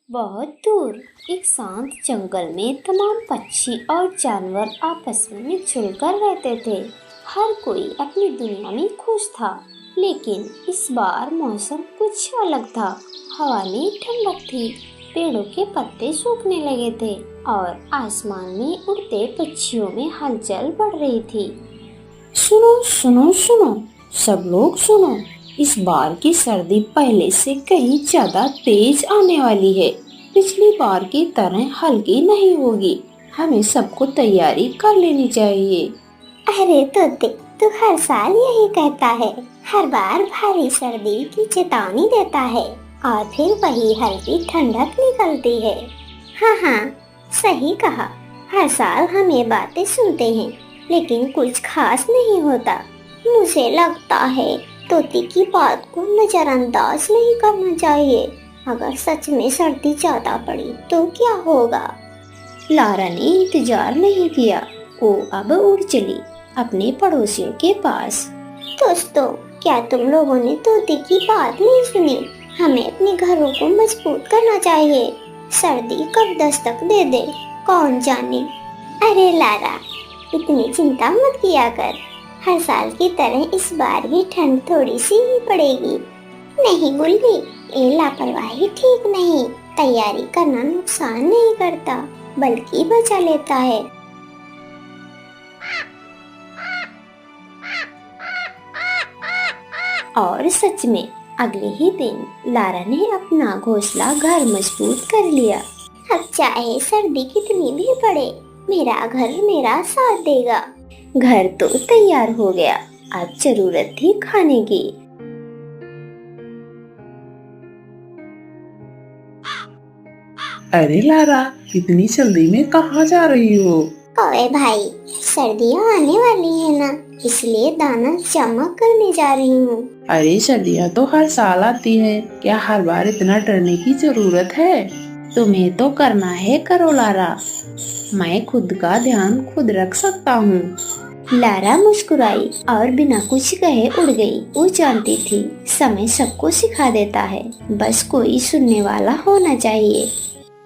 बहुत दूर एक शांत जंगल में तमाम पक्षी और जानवर आपस में मिलजुल कर रहते थे। हर कोई अपनी दुनिया में खुश था, लेकिन इस बार मौसम कुछ अलग था। हवा में ठंडक थी, पेड़ों के पत्ते सूखने लगे थे और आसमान में उड़ते पक्षियों में हलचल बढ़ रही थी। सुनो सुनो सुनो, सब लोग सुनो। इस बार की सर्दी पहले से कहीं ज्यादा तेज आने वाली है। पिछली बार की तरह हल्की नहीं होगी। हमें सबको तैयारी कर लेनी चाहिए। अरे तोते, तू हर साल यही कहता है। हर बार भारी सर्दी की चेतावनी देता है और फिर वही हल्की ठंडक निकलती है। हाँ हाँ, सही कहा। हर साल हम ये बातें सुनते हैं, लेकिन कुछ खास नहीं होता। मुझे लगता है तोते की बात को नजरअंदाज नहीं करना चाहिए। अगर सच में सर्दी ज्यादा पड़ी तो क्या होगा? लारा ने इंतजार नहीं किया। वो अब उड़ चली अपने पड़ोसियों के पास। दोस्तों, क्या तुम लोगों ने तोते की बात नहीं सुनी? हमें अपने घरों को मजबूत करना चाहिए। सर्दी कब दस्तक दे दे, कौन जाने। अरे लारा, इतनी चिंता मत किया कर। हर साल की तरह इस बार भी ठंड थोड़ी सी ही पड़ेगी। नहीं गुल्ली, ये लापरवाही ठीक नहीं। तैयारी करना नुकसान नहीं करता, बल्कि बचा लेता है। और सच में अगले ही दिन लारा ने अपना घोंसला घर मजबूत कर लिया। अब चाहे सर्दी कितनी भी पड़े, मेरा घर मेरा साथ देगा। घर तो तैयार हो गया, अब जरूरत थी खाने की। अरे लारा, इतनी जल्दी में कहाँ जा रही हो? ओए भाई, सर्दियाँ आने वाली है ना, इसलिए दाना जमा करने जा रही हूँ। अरे सर्दियाँ तो हर साल आती है, क्या हर बार इतना डरने की जरूरत है? तुम्हें तो करना है, करो लारा। मैं खुद का ध्यान खुद रख सकता हूँ। लारा मुस्कुराई और बिना कुछ कहे उड़ गई। वो जानती थी समय सबको सिखा देता है, बस कोई सुनने वाला होना चाहिए।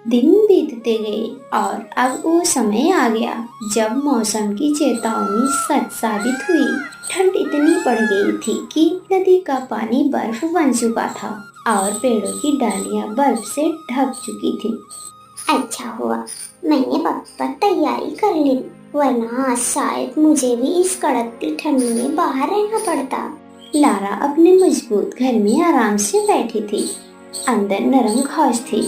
दिन बीतते गए और अब वो समय आ गया जब मौसम की चेतावनी सच साबित हुई। ठंड इतनी बढ़ गई थी कि नदी का पानी बर्फ बन चुका था और पेड़ों की डालियां बर्फ से ढक चुकी थी। अच्छा हुआ मैंने वक्त पर तैयारी कर ली, वरना आज शायद मुझे भी इस कड़कती ठंड में बाहर रहना पड़ता। लारा अपने मजबूत घर में आराम से बैठी थी। अंदर नरम घास थी,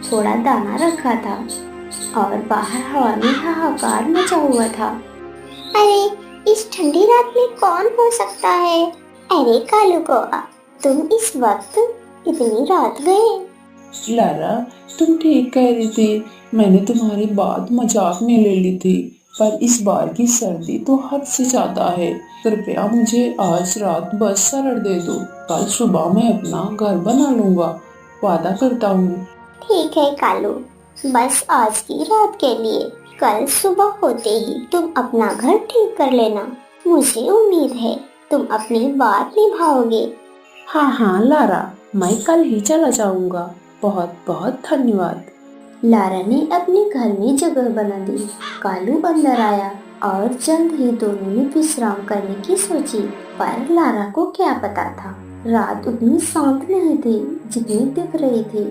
थोड़ा दाना रखा था और बाहर हवा में हाहाकार मचा हुआ था। अरे, इस ठंडी रात में कौन हो सकता है? अरे कालू कौआ, तुम इस वक्त इतनी रात गए? लारा, तुम ठीक कह रही थी। मैंने तुम्हारी बात मजाक में ले ली थी, पर इस बार की सर्दी तो हद से ज्यादा है। कृपया मुझे आज रात बस शरण दे दो। कल सुबह मैं अपना घर बना लूंगा, वादा करता हूँ। ठीक है कालू, बस आज की रात के लिए। कल सुबह होते ही तुम अपना घर ठीक कर लेना। मुझे उम्मीद है तुम अपनी बात निभाओगे। हाँ हाँ लारा, मैं कल ही चला जाऊंगा। बहुत बहुत धन्यवाद। लारा ने अपने घर में जगह बना दी। कालू अंदर आया और जल्द ही दोनों ने विश्राम करने की सोची, पर लारा को क्या पता था रात उतनी शांत नहीं थी जितनी दिख रही थी।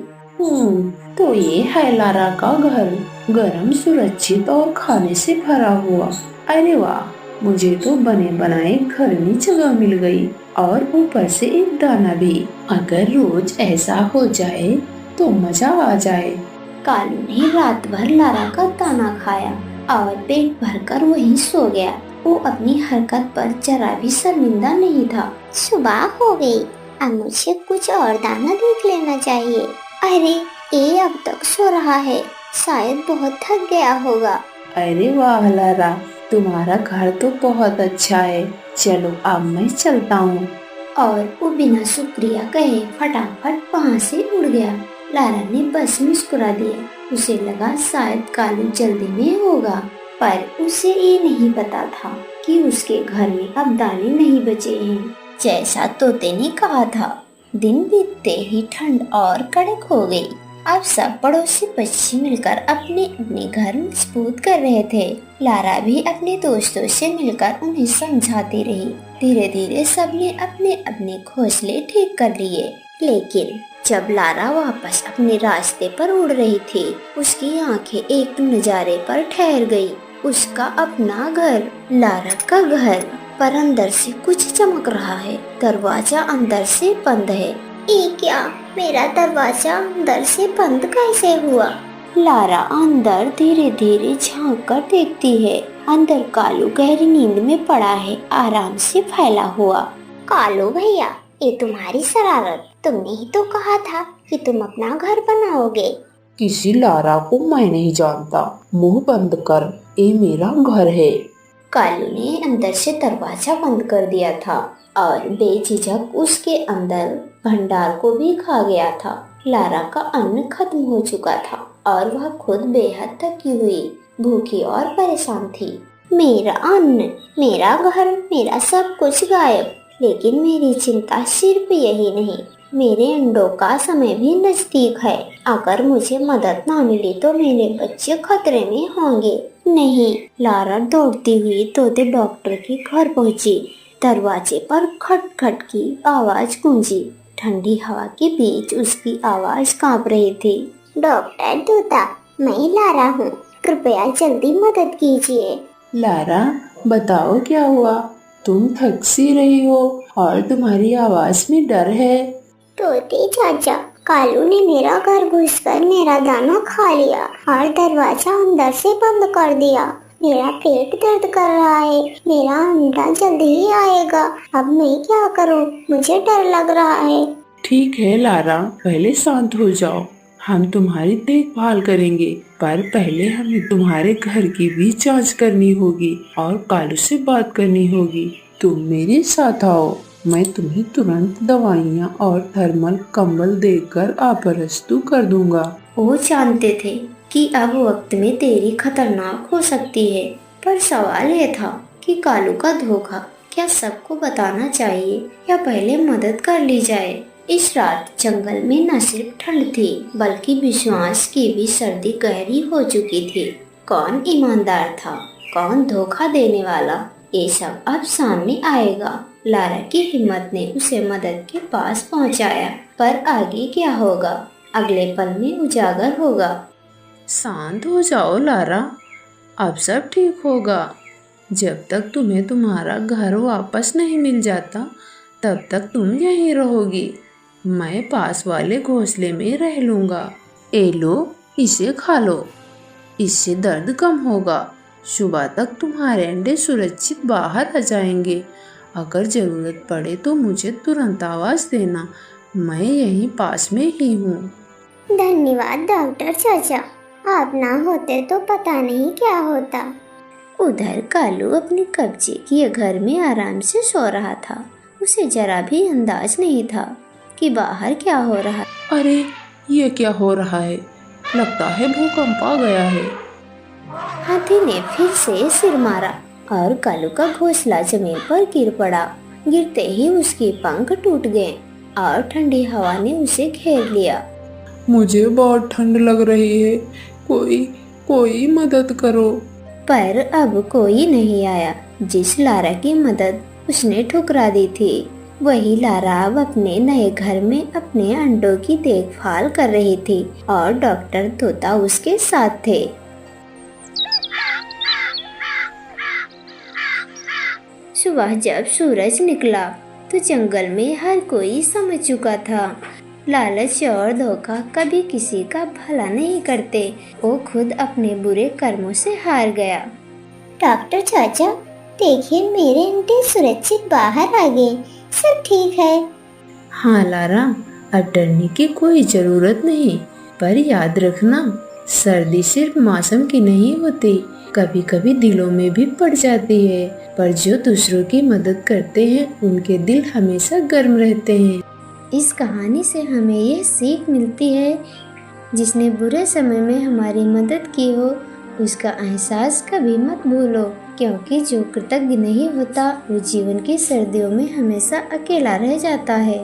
तो ये है लारा का घर, गरम, सुरक्षित और खाने से भरा हुआ। अरे वाह, मुझे तो बने बनाए घर में जगह मिल गई और ऊपर से एक दाना भी। अगर रोज ऐसा हो जाए तो मजा आ जाए। कालू ने रात भर लारा का दाना खाया और पेट भरकर वहीं सो गया। वो अपनी हरकत पर जरा भी शर्मिंदा नहीं था। सुबह हो गई, अब मुझे कुछ और दाना देख लेना चाहिए। अरे, ये अब तक सो रहा है, शायद बहुत थक गया होगा। अरे वाह लारा, तुम्हारा घर तो बहुत अच्छा है। चलो अब मैं चलता हूँ। और वो बिना शुक्रिया कहे फटाफट वहाँ से उड़ गया। लारा ने बस मुस्कुरा दिया। उसे लगा शायद कालू जल्दी में होगा, पर उसे ये नहीं पता था कि उसके घर में अब दाने नहीं बचे हैं। जैसा तोते ने कहा था, दिन बीतते ही ठंड और कड़क हो गई। अब सब पड़ोसी पक्षी मिलकर अपने अपने घर मजबूत कर रहे थे। लारा भी अपने दोस्तों से मिलकर उन्हें समझाती रही। धीरे धीरे सबने अपने अपने घोंसले ठीक कर लिए। लेकिन जब लारा वापस अपने रास्ते पर उड़ रही थी, उसकी आंखें एक नजारे पर ठहर गई। उसका अपना घर, लारा का घर, पर अंदर से कुछ चमक रहा है। दरवाजा अंदर से बंद है। ये क्या, मेरा दरवाजा अंदर से बंद कैसे हुआ? लारा अंदर धीरे धीरे झांक कर देखती है। अंदर कालू गहरी नींद में पड़ा है, आराम से फैला हुआ। कालू भैया, ये तुम्हारी शरारत। तुमने ही तो कहा था कि तुम अपना घर बनाओगे। किसी लारा को मैं नहीं जानता, मुंह बंद कर, ये मेरा घर है। कालू ने अंदर से दरवाजा बंद कर दिया था और बेझिझक उसके अंदर भंडार को भी खा गया था। लारा का अन्न खत्म हो चुका था और वह खुद बेहद थकी हुई, भूखी और परेशान थी। मेरा अन्न, मेरा घर, मेरा सब कुछ गायब। लेकिन मेरी चिंता सिर्फ यही नहीं, मेरे अंडों का समय भी नजदीक है। अगर मुझे मदद ना मिली तो मेरे बच्चे खतरे में होंगे। नहीं, लारा दौड़ती हुई तोते डॉक्टर के घर पहुंची। दरवाजे पर खटखट की आवाज गूंजी। ठंडी हवा के बीच उसकी आवाज कांप रही थी। डॉक्टर तोता, मैं लारा हूँ, कृपया जल्दी मदद कीजिए। लारा, बताओ क्या हुआ? तुम थक सी रही हो और तुम्हारी आवाज में डर है। तोते चाचा, कालू ने मेरा घर घुसकर मेरा दाना खा लिया और दरवाजा अंदर से बंद कर दिया। मेरा पेट दर्द कर रहा है, मेरा अंडा जल्दी ही आएगा। अब मैं क्या करूं? मुझे डर लग रहा है। ठीक है लारा, पहले शांत हो जाओ, हम तुम्हारी देखभाल करेंगे, पर पहले हमें तुम्हारे घर की भी जांच करनी होगी और कालू से बात करनी होगी। तुम मेरे साथ आओ, मैं तुम्हें तुरंत दवाइयाँ और थर्मल कंबल देकर आप्रस्तु कर दूंगा। वो जानते थे कि अब वक्त में देरी खतरनाक हो सकती है, पर सवाल ये था कि कालू का धोखा क्या सबको बताना चाहिए या पहले मदद कर ली जाए। इस रात जंगल में न सिर्फ ठंड थी, बल्कि विश्वास की भी सर्दी गहरी हो चुकी थी। कौन ईमानदार था, कौन धोखा देने वाला, ये सब अब सामने आएगा। लारा की हिम्मत ने उसे मदद के पास पहुंचाया, पर आगे क्या होगा, अगले पल में उजागर होगा। शांत हो जाओ लारा, अब सब ठीक होगा। जब तक तुम्हें तुम्हारा घर वापस नहीं मिल जाता, तब तक तुम यहीं रहोगी। मैं पास वाले घोंसले में रह लूँगा। ए लो, इसे खा लो, इससे दर्द कम होगा। सुबह तक तुम्हारे अंडे सुरक्षित बाहर आ जाएंगे। अगर ज़रूरत पड़े तो मुझे तुरंत आवाज़ देना, मैं यहीं पास में ही हूँ। धन्यवाद डॉक्टर चाचा, आप ना होते तो पता नहीं क्या होता। उधर कालू अपने कब्जे किए घर में आराम से सो रहा था। उसे जरा भी अंदाज नहीं था कि बाहर क्या हो रहा है। अरे, ये क्या हो रहा है? लगता है भूकंप आ गया है। हाथी ने फिर से सिर मारा और कालू का घोंसला जमीन पर गिर पड़ा। गिरते ही उसके पंख टूट गए और ठंडी हवा ने उसे घेर लिया। मुझे बहुत ठंड लग रही है, कोई मदद करो। पर अब कोई नहीं आया। जिस लारा की मदद उसने ठुकरा दी थी, वही लारा अब अपने नए घर में अपने अंडों की देखभाल कर रही थी और डॉक्टर तोता उसके साथ थे। सुबह जब सूरज निकला तो जंगल में हर कोई समझ चुका था, लालच और धोखा कभी किसी का भला नहीं करते। वो खुद अपने बुरे कर्मों से हार गया। डॉक्टर चाचा, देखिए मेरे अंडे सुरक्षित बाहर आ गए, सब ठीक है। हाँ लारा, अब डरने की कोई जरूरत नहीं, पर याद रखना, सर्दी सिर्फ मौसम की नहीं होती, कभी कभी दिलों में भी पड़ जाती है। पर जो दूसरों की मदद करते हैं, उनके दिल हमेशा गर्म रहते हैं। इस कहानी से हमें यह सीख मिलती है, जिसने बुरे समय में हमारी मदद की हो, उसका एहसास कभी मत भूलो, क्योंकि जो कृतज्ञ नहीं होता वो जीवन की सर्दियों में हमेशा अकेला रह जाता है।